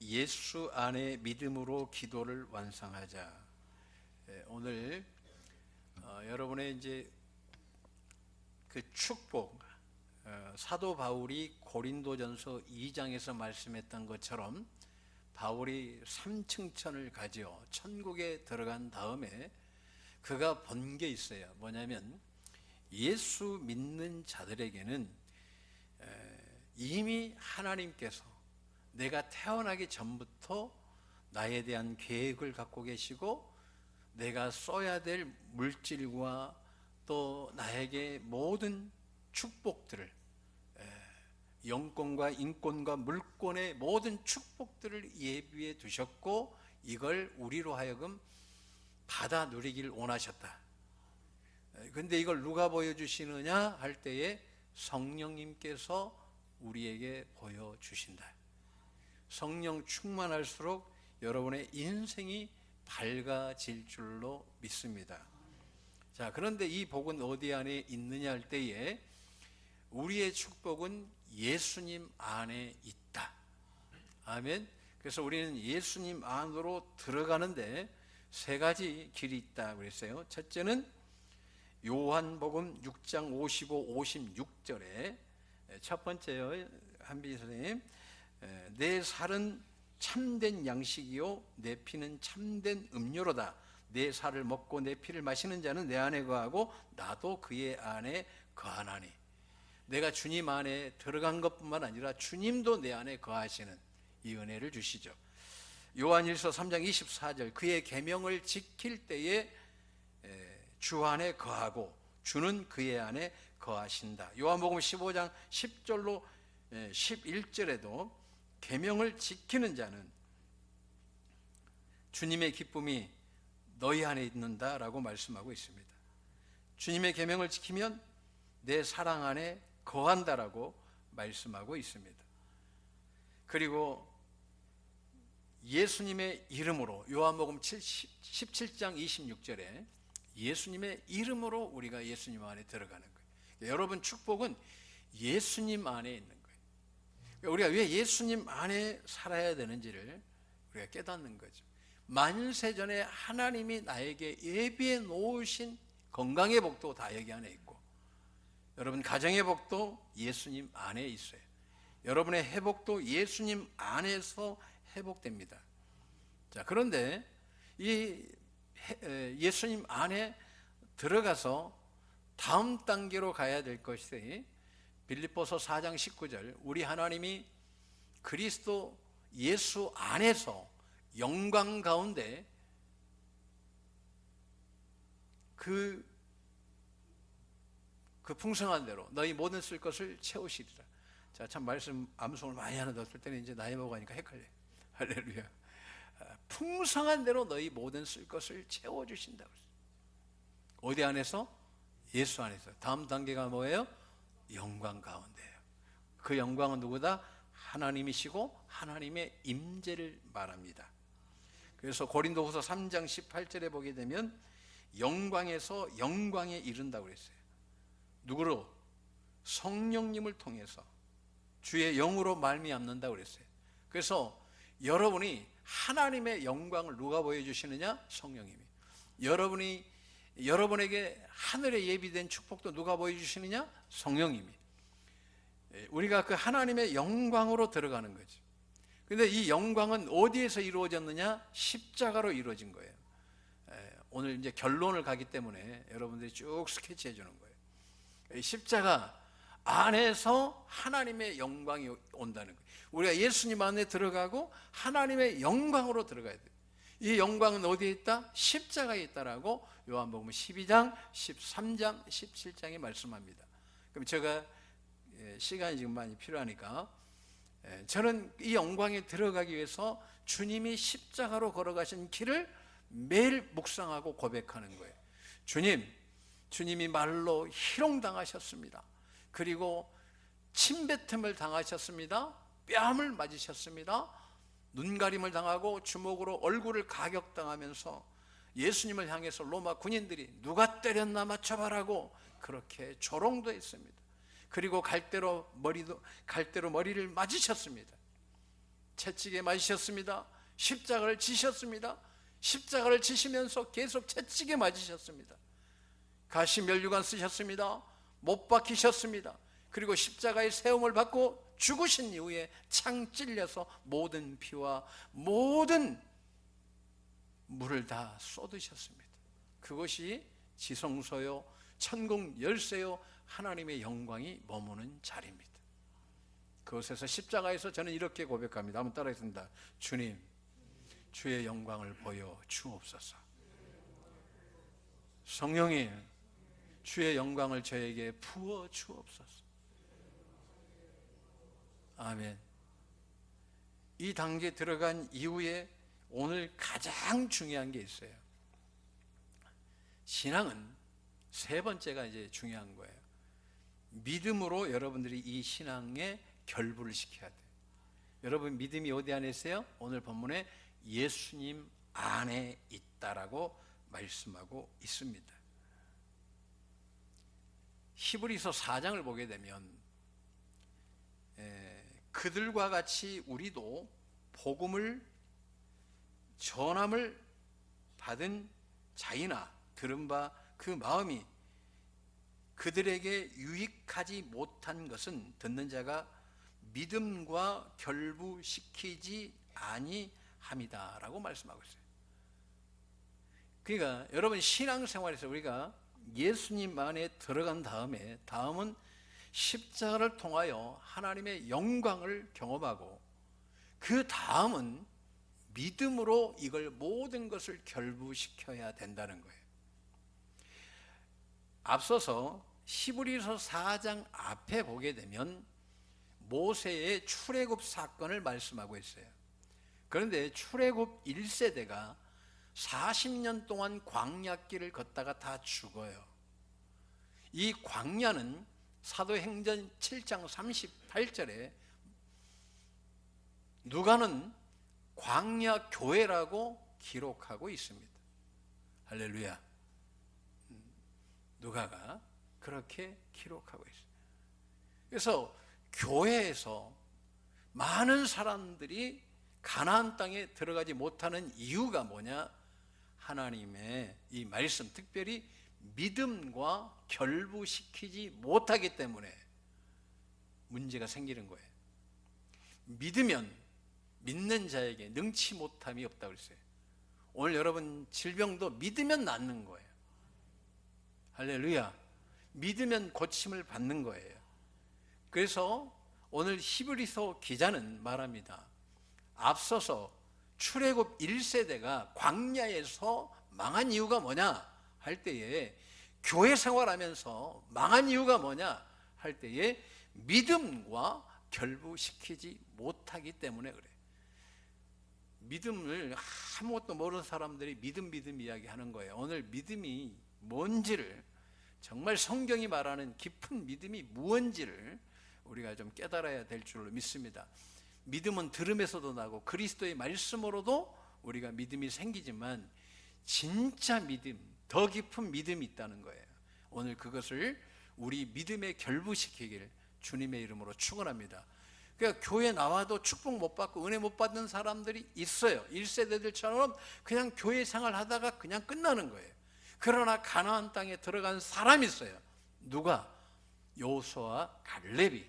예수 안에 믿음으로 기도를 완성하자. 오늘 여러분의 이제 그 축복, 사도 바울이 고린도전서 2장에서 말씀했던 것처럼 바울이 삼층천을 가지어 천국에 들어간 다음에 그가 본 게 있어요. 뭐냐면 예수 믿는 자들에게는 이미 하나님께서 내가 태어나기 전부터 나에 대한 계획을 갖고 계시고 내가 써야 될 물질과 또 나에게 모든 축복들을, 영권과 인권과 물권의 모든 축복들을 예비해 두셨고 이걸 우리로 하여금 받아 누리길 원하셨다. 근데 이걸 누가 보여주시느냐 할 때에 성령님께서 우리에게 보여주신다. 성령 충만할수록 여러분의 인생이 밝아질 줄로 믿습니다. 자, 그런데 이 복은 어디 안에 있느냐 할 때에 우리의 축복은 예수님 안에 있다. 아멘. 그래서 우리는 예수님 안으로 들어가는데 세 가지 길이 있다 그랬어요. 첫째는 요한복음 6장 55, 56절에 첫 번째요. 한비 선생님, 내 살은 참된 양식이요 내 피는 참된 음료로다. 내 살을 먹고 내 피를 마시는 자는 내 안에 거하고 나도 그의 안에 거하나니. 내가 주님 안에 들어간 것뿐만 아니라 주님도 내 안에 거하시는 이 은혜를 주시죠. 요한일서 3장 24절, 그의 계명을 지킬 때에 주 안에 거하고 주는 그의 안에 거하신다. 요한복음 15장 10절로 11절에도 계명을 지키는 자는 주님의 기쁨이 너희 안에 있는다라고 말씀하고 있습니다. 주님의 계명을 지키면 내 사랑 안에 거한다라고 말씀하고 있습니다. 그리고 예수님의 이름으로 요한복음 17장 26절에 예수님의 이름으로 우리가 예수님 안에 들어가는 거예요. 여러분, 축복은 예수님 안에 있는 거예요. 우리가 왜 예수님 안에 살아야 되는지를 우리가 깨닫는 거죠. 만세전에 하나님이 나에게 예비해 놓으신 건강의 복도 다 여기 안에 있고, 여러분 가정의 복도 예수님 안에 있어요. 여러분의 회복도 예수님 안에서 회복됩니다. 자, 그런데 이 예수님 안에 들어가서 다음 단계로 가야 될 것이 빌립보서 4장 19절, 우리 하나님이 그리스도 예수 안에서 영광 가운데 그 풍성한 대로 너희 모든 쓸 것을 채우시리라. 자, 참 말씀 암송을 많이 하는데 어떨 때는 이제 나이 먹으니까 헷갈려요. 할렐루야. 풍성한 대로 너희 모든 쓸 것을 채워주신다고 했어요. 어디 안에서? 예수 안에서. 다음 단계가 뭐예요? 영광 가운데예요. 그 영광은 누구다? 하나님이시고 하나님의 임재를 말합니다. 그래서 고린도후서 3장 18절에 보게 되면 영광에서 영광에 이른다고 그랬어요. 누구로? 성령님을 통해서 주의 영으로 말미암는다고 그랬어요. 그래서 여러분이 하나님의 영광을 누가 보여주시느냐? 성령님이. 여러분에게 하늘에 예비된 축복도 누가 보여주시느냐? 성령님이. 우리가 그 하나님의 영광으로 들어가는 거죠. 근데 이 영광은 어디에서 이루어졌느냐? 십자가로 이루어진 거예요. 오늘 이제 결론을 가기 때문에 여러분들이 쭉 스케치해 주는 거예요. 십자가 안에서 하나님의 영광이 온다는 거예요. 우리가 예수님 안에 들어가고 하나님의 영광으로 들어가야 돼요. 이 영광은 어디에 있다? 십자가에 있다라고 요한복음 12장, 13장, 17장에 말씀합니다. 그럼 제가 시간이 지금 많이 필요하니까 저는 이 영광에 들어가기 위해서 주님이 십자가로 걸어가신 길을 매일 묵상하고 고백하는 거예요. 주님이 말로 희롱당하셨습니다. 그리고 침뱉음을 당하셨습니다. 뺨을 맞으셨습니다. 눈가림을 당하고 주먹으로 얼굴을 가격당하면서 예수님을 향해서 로마 군인들이 누가 때렸나 맞춰봐라고 그렇게 조롱도 했습니다. 그리고 갈대로 머리를 맞으셨습니다. 채찍에 맞으셨습니다. 십자가를 지셨습니다. 십자가를 지시면서 계속 채찍에 맞으셨습니다. 가시 면류관 쓰셨습니다. 못 박히셨습니다. 그리고 십자가의 세움을 받고 죽으신 이후에 창 찔려서 모든 피와 모든 물을 다 쏟으셨습니다. 그것이 지성소요, 천국 열쇠요, 하나님의 영광이 머무는 자리입니다. 그곳에서 십자가에서 저는 이렇게 고백합니다. 한번 따라하겠습니다. 주님, 주의 영광을 보여 주옵소서. 성령님, 주의 영광을 저에게 부어 주옵소서. 아멘. 이 단계에 들어간 이후에 오늘 가장 중요한 게 있어요. 신앙은 세 번째가 이제 중요한 거예요. 믿음으로 여러분들이 이 신앙에 결부를 시켜야 돼요. 여러분 믿음이 어디 안에 있어요? 오늘 본문에 예수님 안에 있다라고 말씀하고 있습니다. 히브리서 4장을 보게 되면 그들과 같이 우리도 복음을 전함을 받은 자이나 들은 바 그 마음이 그들에게 유익하지 못한 것은 듣는 자가 믿음과 결부시키지 아니함이다 라고 말씀하고 있어요. 그러니까 여러분 신앙생활에서 우리가 예수님 안에 들어간 다음은 십자가를 통하여 하나님의 영광을 경험하고 그 다음은 믿음으로 이걸 모든 것을 결부시켜야 된다는 거예요. 앞서서 히브리서 4장 앞에 보게 되면 모세의 출애굽 사건을 말씀하고 있어요. 그런데 출애굽 1세대가 40년 동안 광야길을 걷다가 다 죽어요. 이 광야는 사도행전 7장 38절에 누가는 광야 교회라고 기록하고 있습니다. 할렐루야. 누가가 그렇게 기록하고 있어요. 그래서 교회에서 많은 사람들이 가나안 땅에 들어가지 못하는 이유가 뭐냐? 하나님의 이 말씀, 특별히 믿음과 결부시키지 못하기 때문에 문제가 생기는 거예요. 믿으면 믿는 자에게 능치 못함이 없다고 그랬어요. 오늘 여러분 질병도 믿으면 낫는 거예요. 할렐루야. 믿으면 고침을 받는 거예요. 그래서 오늘 히브리서 기자는 말합니다. 앞서서 출애굽 1세대가 광야에서 망한 이유가 뭐냐 할 때에, 교회 생활하면서 망한 이유가 뭐냐 할 때에 믿음과 결부시키지 못하기 때문에 그래요. 믿음을 아무것도 모르는 사람들이 믿음 이야기하는 거예요. 오늘 믿음이 뭔지를, 정말 성경이 말하는 깊은 믿음이 무언지를 우리가 좀 깨달아야 될 줄로 믿습니다. 믿음은 들음에서도 나고 그리스도의 말씀으로도 우리가 믿음이 생기지만 진짜 믿음, 더 깊은 믿음이 있다는 거예요. 오늘 그것을 우리 믿음에 결부시키길 주님의 이름으로 축원합니다. 그러니까 교회 나와도 축복 못 받고 은혜 못 받는 사람들이 있어요. 1세대들처럼 그냥 교회 생활하다가 그냥 끝나는 거예요. 그러나 가나안 땅에 들어간 사람이 있어요. 누가? 여호수아와 갈렙이.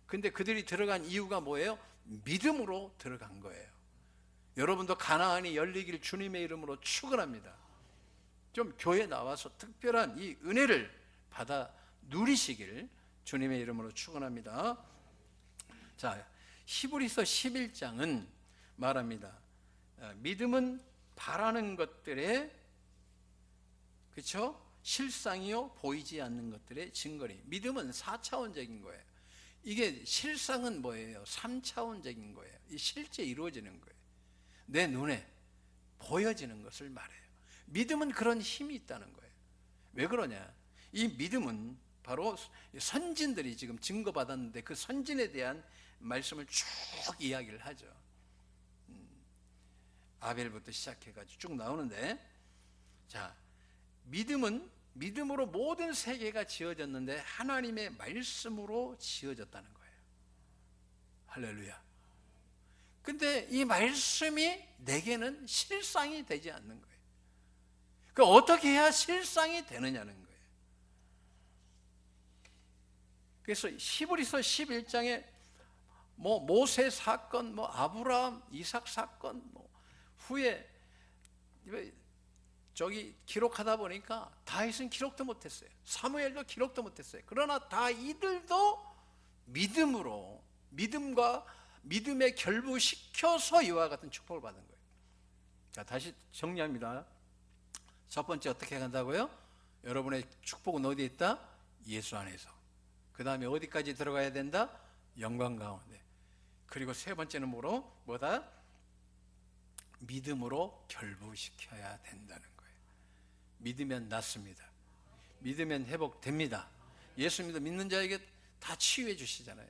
근데 그들이 들어간 이유가 뭐예요? 믿음으로 들어간 거예요. 여러분도 가나안이 열리길 주님의 이름으로 축원합니다. 좀 교회 나와서 특별한 이 은혜를 받아 누리시길 주님의 이름으로 축원합니다. 자, 히브리서 11장은 말합니다. 믿음은 바라는 것들의, 그렇죠? 실상이요 보이지 않는 것들의 증거리. 믿음은 4차원적인 거예요. 이게 실상은 뭐예요? 3차원적인 거예요. 이 실제 이루어지는 거예요. 내 눈에 보여지는 것을 말해요. 믿음은 그런 힘이 있다는 거예요. 왜 그러냐? 이 믿음은 바로 선진들이 지금 증거받았는데 그 선진에 대한 말씀을 쭉 이야기를 하죠. 아벨부터 시작해가지고 쭉 나오는데, 자, 믿음은 믿음으로 모든 세계가 지어졌는데 하나님의 말씀으로 지어졌다는 거예요. 할렐루야. 근데 이 말씀이 내게는 실상이 되지 않는 거예요. 그 어떻게 해야 실상이 되느냐는 거예요. 그래서 히브리서 11장에 뭐 모세 사건, 뭐 아브라함, 이삭 사건, 뭐 후에 저기 기록하다 보니까 다윗은 기록도 못했어요. 사무엘도 기록도 못했어요. 그러나 다 이들도 믿음으로, 믿음에 결부시켜서 이와 같은 축복을 받은 거예요. 자, 다시 정리합니다. 첫 번째 어떻게 간다고요? 여러분의 축복은 어디에 있다? 예수 안에서. 그 다음에 어디까지 들어가야 된다? 영광 가운데. 그리고 세 번째는 뭐다? 믿음으로 결부시켜야 된다는 거예요. 믿으면 낫습니다. 믿으면 회복됩니다. 예수 믿는 자에게 다 치유해 주시잖아요.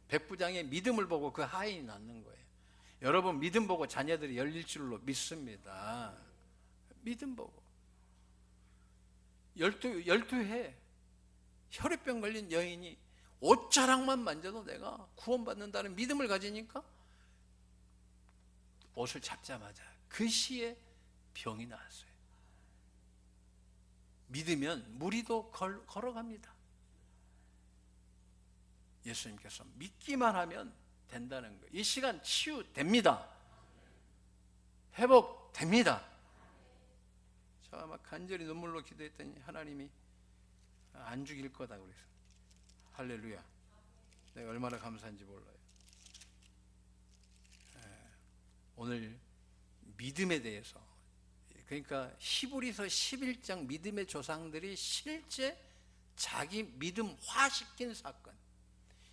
백부장의 믿음을 보고 그 하인이 낫는 거예요. 여러분 믿음 보고 자녀들이 열릴 줄로 믿습니다. 믿음 보고. 12해 혈액병 걸린 여인이 옷자락만 만져도 내가 구원받는다는 믿음을 가지니까 옷을 잡자마자 그 시에 병이 나왔어요. 믿으면 무리도 걸어갑니다. 예수님께서 믿기만 하면 된다는 거예요. 이 시간 치유됩니다. 회복됩니다. 제가 막 간절히 눈물로 기도했더니 하나님이 안 죽일 거다 그랬어요. 할렐루야. 내가 얼마나 감사한지 몰라요. 오늘 믿음에 대해서, 그러니까 히브리서 11장 믿음의 조상들이 실제 자기 믿음화시킨 사건,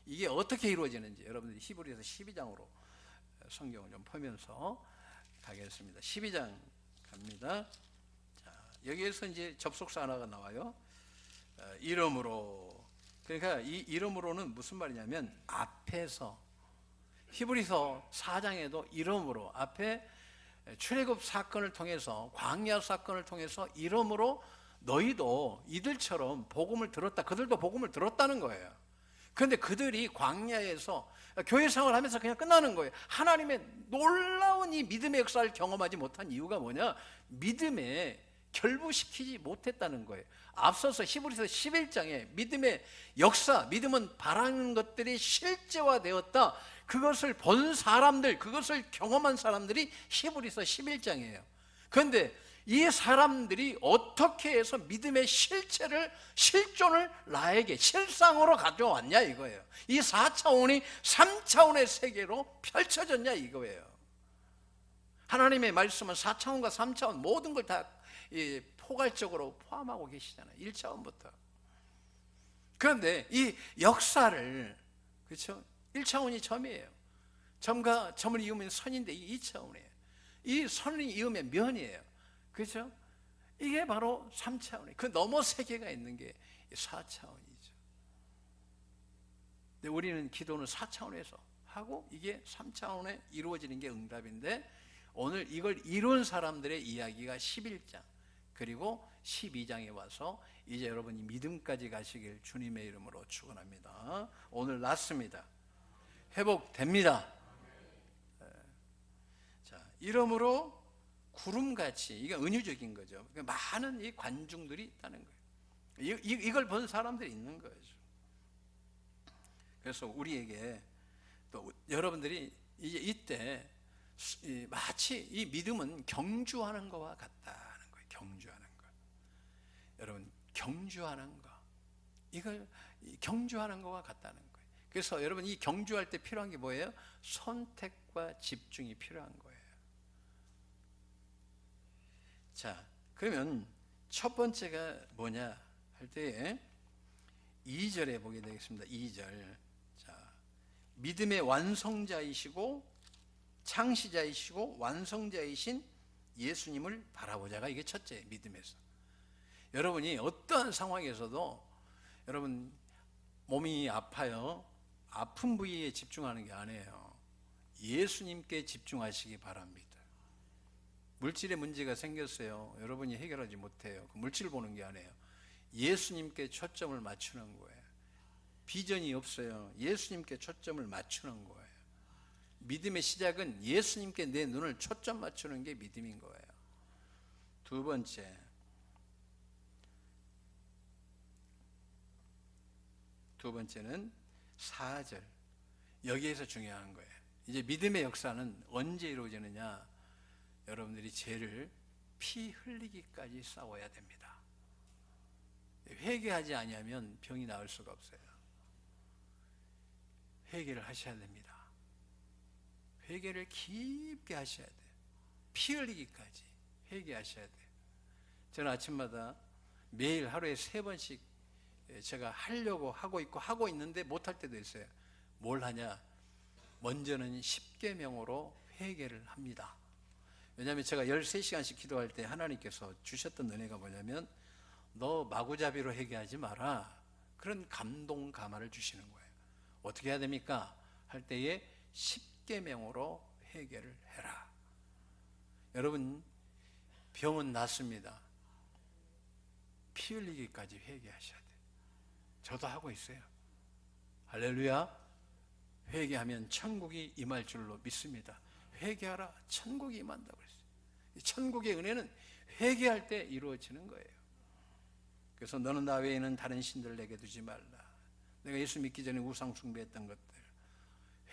이게 어떻게 이루어지는지 여러분들이 히브리서 12장으로 성경을 좀 보면서 가겠습니다. 12장 갑니다. 자, 여기에서 이제 접속사 하나가 나와요. 이름으로. 그러니까 이 이름으로는 무슨 말이냐면 앞에서, 히브리서 4장에도 이름으로, 앞에 출애굽 사건을 통해서, 광야 사건을 통해서 이름으로 너희도 이들처럼 복음을 들었다. 그들도 복음을 들었다는 거예요. 그런데 그들이 광야에서 교회 생활을 하면서 그냥 끝나는 거예요. 하나님의 놀라운 이 믿음의 역사를 경험하지 못한 이유가 뭐냐? 믿음에 결부시키지 못했다는 거예요. 앞서서 히브리서 11장에 믿음의 역사, 믿음은 바라는 것들이 실제화되었다. 그것을 본 사람들, 그것을 경험한 사람들이 히브리서 11장이에요. 그런데 이 사람들이 어떻게 해서 믿음의 실존을 나에게 실상으로 가져왔냐 이거예요. 이 4차원이 3차원의 세계로 펼쳐졌냐 이거예요. 하나님의 말씀은 4차원과 3차원 모든 걸 다 포괄적으로 포함하고 계시잖아요. 1차원부터. 그런데 이 역사를, 그렇죠? 1차원이 점이에요. 점과 점을 이으면 선인데 이 2차원이에요. 이 선을 이으면 면이에요. 그렇죠? 이게 바로 3차원이에요. 그 너머 세계가 있는 게 4차원이죠. 근데 우리는 기도는 4차원에서 하고 이게 3차원에 이루어지는 게 응답인데, 오늘 이걸 이룬 사람들의 이야기가 11장 그리고 12장에 와서 이제 여러분이 믿음까지 가시길 주님의 이름으로 축원합니다. 오늘 낫습니다. 회복됩니다. 자, 이러므로 구름같이, 이게 은유적인 거죠. 많은 이 관중들이 있다는 거예요. 이걸 본 사람들이 있는 거죠. 그래서 우리에게 또 여러분들이 이제 이때 마치 이 믿음은 경주하는 것과 같다는 거예요. 경주하는 것. 여러분, 경주하는 것, 이걸 경주하는 것과 같다는 거예요. 그래서 여러분 이 경주할 때 필요한 게 뭐예요? 선택과 집중이 필요한 거예요. 자, 그러면 첫 번째가 뭐냐 할 때에 2절에 보게 되겠습니다. 2절. 자, 믿음의 완성자이시고 창시자이시고 완성자이신 예수님을 바라보자가 이게 첫째, 믿음에서. 여러분이 어떠한 상황에서도 여러분 몸이 아파요. 아픈 부위에 집중하는 게 아니에요. 예수님께 집중하시기 바랍니다. 물질에 문제가 생겼어요. 여러분이 해결하지 못해요. 그 물질을 보는 게 아니에요. 예수님께 초점을 맞추는 거예요. 비전이 없어요. 예수님께 초점을 맞추는 거예요. 믿음의 시작은 예수님께 내 눈을 초점 맞추는 게 믿음인 거예요. 두 번째는 4절. 여기에서 중요한 거예요. 이제 믿음의 역사는 언제 이루어지느냐? 여러분들이 죄를 피 흘리기까지 싸워야 됩니다. 회개하지 아니하면 병이 나을 수가 없어요. 회개를 하셔야 됩니다. 회개를 깊게 하셔야 돼요. 피 흘리기까지 회개하셔야 돼요. 저는 아침마다 매일 하루에 3번씩 제가 하려고 하고 있는데 못할 때도 있어요. 뭘 하냐? 먼저는 10계명으로 회개를 합니다. 왜냐하면 제가 13시간씩 기도할 때 하나님께서 주셨던 은혜가 뭐냐면 너 마구잡이로 회개하지 마라. 그런 감동 감화를 주시는 거예요. 어떻게 해야 됩니까? 할 때에 10계명으로 회개를 해라. 여러분, 병은 낫습니다. 피 흘리기까지 회개하셔야 돼요. 저도 하고 있어요. 할렐루야. 회개하면 천국이 임할 줄로 믿습니다. 회개하라, 천국이 임한다고 그랬어요. 천국의 은혜는 회개할 때 이루어지는 거예요. 그래서 너는 나 외에는 다른 신들 내게 두지 말라. 내가 예수 믿기 전에 우상 숭배했던 것들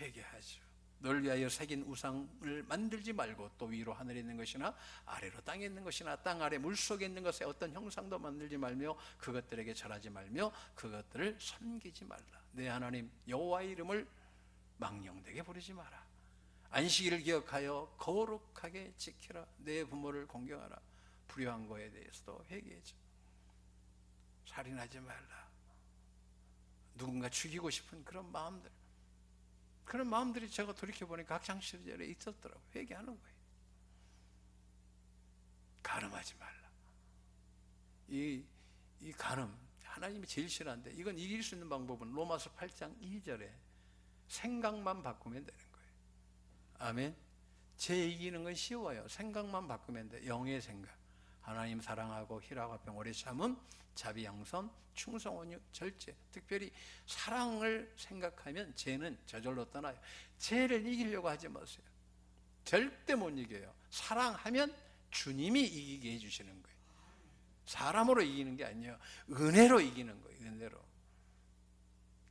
회개하죠. 널 위하여 새긴 우상을 만들지 말고 또 위로 하늘에 있는 것이나 아래로 땅에 있는 것이나 땅 아래 물속에 있는 것에 어떤 형상도 만들지 말며 그것들에게 절하지 말며 그것들을 섬기지 말라. 내 하나님 여호와의 이름을 망령되게 부르지 마라. 안식일을 기억하여 거룩하게 지키라. 내 부모를 공경하라. 불효한 거에 대해서도 회개하죠. 살인하지 말라. 누군가 죽이고 싶은 그런 마음들이 제가 돌이켜보니까 학창시절에 있었더라고요. 회개하는 거예요. 간음하지 말라. 이 간음 하나님이 제일 싫어하는데 이건 이길 수 있는 방법은 로마서 8장 2절에 생각만 바꾸면 되는 거예요. 아멘. 죄 이기는 건 쉬워요. 생각만 바꾸면 돼. 영의 생각. 하나님 사랑하고 희락과 평 오래 참음 자비 양선 충성 온유 절제. 특별히 사랑을 생각하면 죄는 저절로 떠나요. 죄를 이기려고 하지 마세요. 절대 못 이겨요. 사랑하면 주님이 이기게 해주시는 거예요. 사람으로 이기는 게 아니에요. 은혜로 이기는 거예요. 은혜로.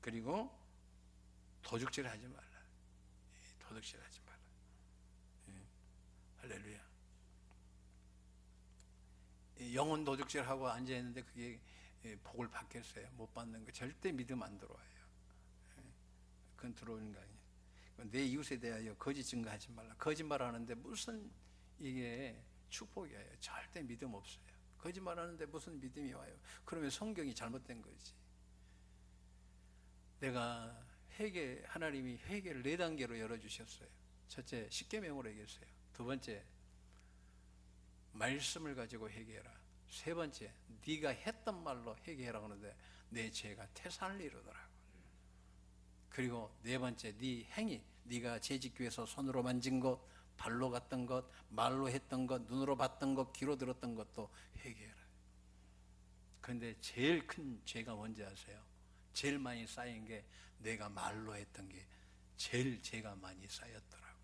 그리고 도둑질 하지 말라. 도둑질 하지 말라. 할렐루야. 영혼 도둑질하고 앉아있는데 그게 복을 받겠어요? 못 받는 거 절대 믿음 안 들어와요. 그건 들어오는 거 아니에요. 내 이웃에 대하여 거짓 증거하지 말라. 거짓말하는데 무슨 이게 축복이에요? 절대 믿음 없어요. 거짓말하는데 무슨 믿음이 와요? 그러면 성경이 잘못된 거지. 내가 하나님이 회개를 4단계로 열어주셨어요. 첫째, 10계명으로 얘기했어요. 두 번째, 말씀을 가지고 회개해라. 세 번째, 네가 했던 말로 회개해라 하는데 내 죄가 태산을 이루더라고. 그리고 네 번째, 네 행위, 네가 재직교에서 손으로 만진 것, 발로 갔던 것, 말로 했던 것, 눈으로 봤던 것, 귀로 들었던 것도 회개해라. 그런데 제일 큰 죄가 뭔지 아세요? 제일 많이 쌓인 게 내가 말로 했던 게 제일 죄가 많이 쌓였더라고.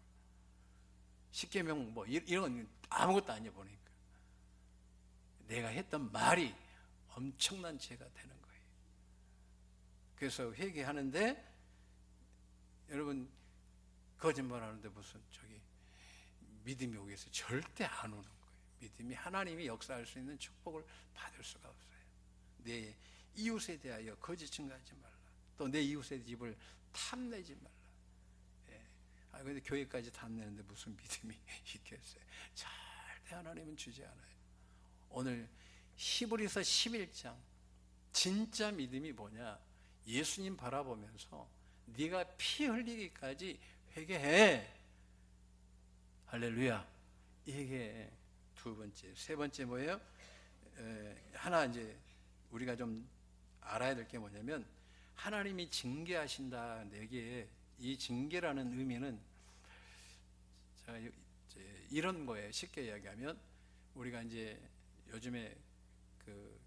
10계명 뭐 이런 건 아무것도 아니야 보니까. 내가 했던 말이 엄청난 죄가 되는 거예요. 그래서 회개하는데 여러분 거짓말하는데 무슨 믿음이 오겠어요? 절대 안 오는 거예요. 믿음이 하나님이 역사할 수 있는 축복을 받을 수가 없어요. 내 이웃에 대하여 거짓 증거하지 말라. 또 내 이웃의 집을 탐내지 말라. 근데 교회까지 탐내는데 무슨 믿음이 있겠어요? 절대 하나님은 주지 않아요. 오늘 히브리서 11장 진짜 믿음이 뭐냐? 예수님 바라보면서 네가 피 흘리기까지 회개해. 할렐루야. 이게 두 번째. 세 번째 뭐예요? 하나 이제 우리가 좀 알아야 될 게 뭐냐면 하나님이 징계하신다. 내게 이 징계라는 의미는 이런 거예요. 쉽게 이야기하면 우리가 이제 요즘에 그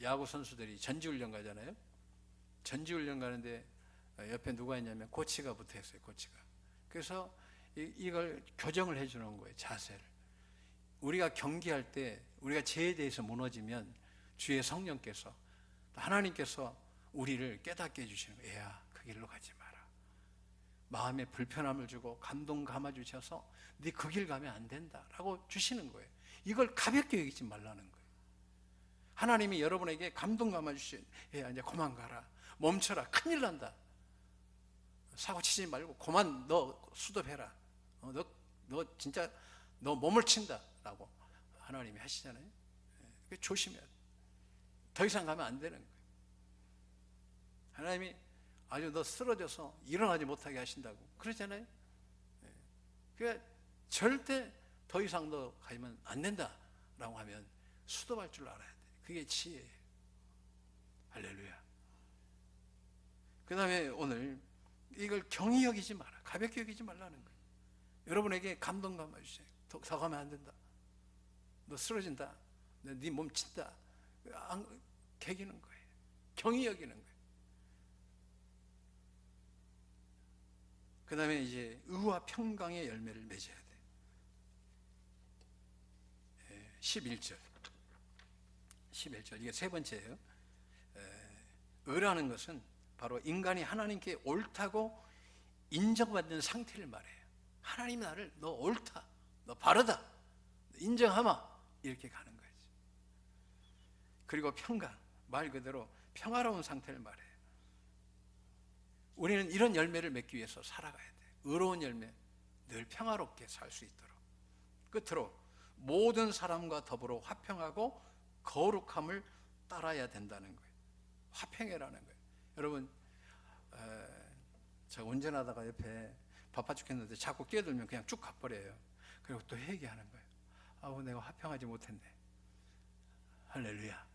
야구 선수들이 전지훈련 가잖아요. 전지훈련 가는데 옆에 누가 있냐면 코치가 붙어 있어요. 코치가. 그래서 이걸 교정을 해주는 거예요. 자세를. 우리가 경기할 때 우리가 죄에 대해서 무너지면 주의 성령께서, 하나님께서 우리를 깨닫게 해주시는 거예요. 애야, 그 길로 가지 마라. 마음에 불편함을 주고 감동 감아 주셔서 네 그 길 가면 안 된다 라고 주시는 거예요. 이걸 가볍게 여기지 말라는 거예요. 하나님이 여러분에게 감동 감아 주시는, 애야 이제 그만 가라, 멈춰라, 큰일 난다, 사고 치지 말고 그만 너 수도해라, 너 진짜 너 몸을 친다 라고 하나님이 하시잖아요. 조심해야 돼. 더 이상 가면 안 되는 거예요. 하나님이 아주 너 쓰러져서 일어나지 못하게 하신다고 그러잖아요. 그러니까 절대 더 이상 너 가면 안 된다 라고 하면 수도할 줄 알아야 돼. 그게 지혜예요. 할렐루야. 그 다음에 오늘 이걸 경히 여기지 마라, 가볍게 여기지 말라는 거예요. 여러분에게 감동 감아주세요. 더 가면 안 된다, 너 쓰러진다, 네 몸 친다, 개기는 거예요. 경히 여기는 거예요. 그 다음에 이제 의와 평강의 열매를 맺어야 돼. 11절 이게 세 번째예요. 의라는 것은 바로 인간이 하나님께 옳다고 인정받는 상태를 말해요. 하나님이 나를 너 옳다, 너 바르다 인정하마, 이렇게 가는 거예요. 그리고 평강, 말 그대로 평화로운 상태를 말해요. 우리는 이런 열매를 맺기 위해서 살아가야 돼. 의로운 열매, 늘 평화롭게 살 수 있도록. 끝으로 모든 사람과 더불어 화평하고 거룩함을 따라야 된다는 거예요. 화평해라는 거예요. 여러분, 제가 운전하다가 옆에 바빠 죽겠는데 자꾸 끼어들면 그냥 쭉 가버려요. 그리고 또 회개하는 거예요. 아우, 내가 화평하지 못했네. 할렐루야.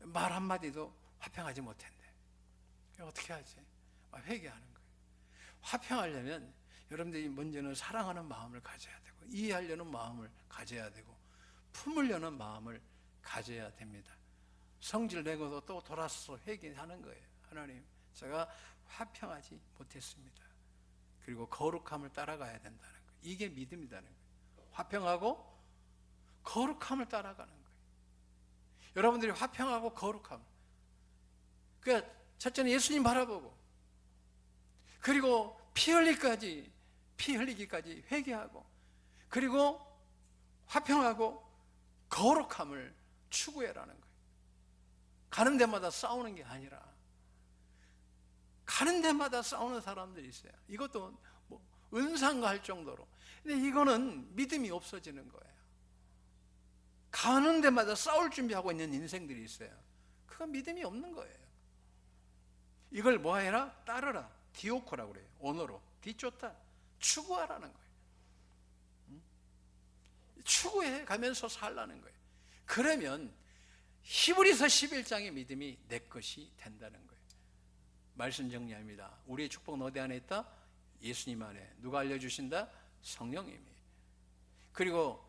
말 한마디도 화평하지 못했네. 어떻게 하지? 회개하는 거예요. 화평하려면 여러분들이 먼저는 사랑하는 마음을 가져야 되고, 이해하려는 마음을 가져야 되고, 품으려는 마음을 가져야 됩니다. 성질 내고도 또 돌아서 회개하는 거예요. 하나님, 제가 화평하지 못했습니다. 그리고 거룩함을 따라가야 된다는 거예요. 이게 믿음이라는 거예요. 화평하고 거룩함을 따라가는 거예요. 여러분들이 화평하고 거룩함, 그러니까 첫째는 예수님 바라보고, 그리고 피 흘리기까지 회개하고, 그리고 화평하고 거룩함을 추구해라는 거예요. 가는 데마다 싸우는 게 아니라, 가는 데마다 싸우는 사람들이 있어요. 이것도 뭐 은상가할 정도로. 근데 이거는 믿음이 없어지는 거예요. 가는 데마다 싸울 준비하고 있는 인생들이 있어요. 그건 믿음이 없는 거예요. 이걸 뭐 해라? 따르라. 디오코라고 그래요. 언어로. 뒤쫓다. 추구하라는 거예요. 추구해 가면서 살라는 거예요. 그러면 히브리서 11장의 믿음이 내 것이 된다는 거예요. 말씀 정리합니다. 우리의 축복은 어디 안에 있다? 예수님 안에. 누가 알려주신다? 성령님이. 그리고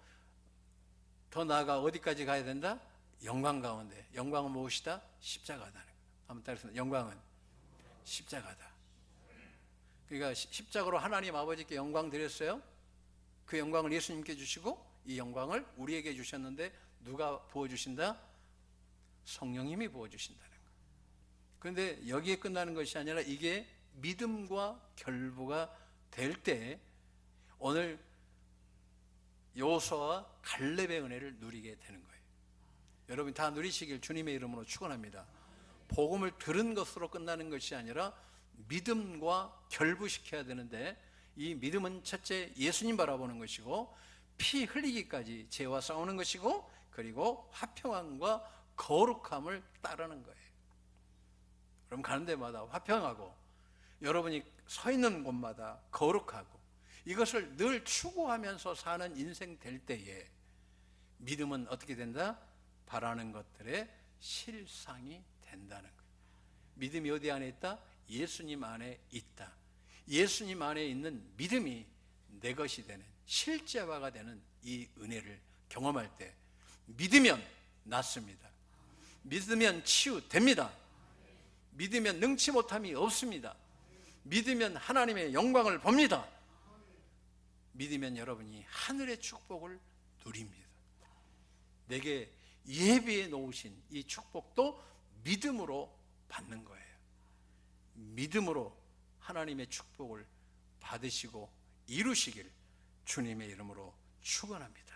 더 나아가 어디까지 가야 된다? 영광 가운데. 영광은 무엇이다? 십자가다는 거예요. 한번 따라서 영광은 십자가다. 그러니까 십자가로 하나님 아버지께 영광 드렸어요. 그 영광을 예수님께 주시고 이 영광을 우리에게 주셨는데 누가 부어주신다? 성령님이 부어주신다는 거예요. 그런데 여기에 끝나는 것이 아니라 이게 믿음과 결부가 될 때 오늘 여호수아와 갈렙의 은혜를 누리게 되는 거예요. 여러분 다 누리시길 주님의 이름으로 축원합니다. 복음을 들은 것으로 끝나는 것이 아니라 믿음과 결부시켜야 되는데, 이 믿음은 첫째 예수님 바라보는 것이고, 피 흘리기까지 죄와 싸우는 것이고, 그리고 화평함과 거룩함을 따르는 거예요. 여러분 가는 데마다 화평하고, 여러분이 서 있는 곳마다 거룩하고, 이것을 늘 추구하면서 사는 인생 될 때에 믿음은 어떻게 된다? 바라는 것들의 실상이 된다는 거예요. 믿음이 어디 안에 있다? 예수님 안에 있다. 예수님 안에 있는 믿음이 내 것이 되는, 실제화가 되는 이 은혜를 경험할 때 믿으면 낫습니다. 믿으면 치유됩니다. 믿으면 능치 못함이 없습니다. 믿으면 하나님의 영광을 봅니다. 믿으면 여러분이 하늘의 축복을 누립니다. 내게 예비해 놓으신 이 축복도 믿음으로 받는 거예요. 믿음으로 하나님의 축복을 받으시고 이루시길 주님의 이름으로 축원합니다.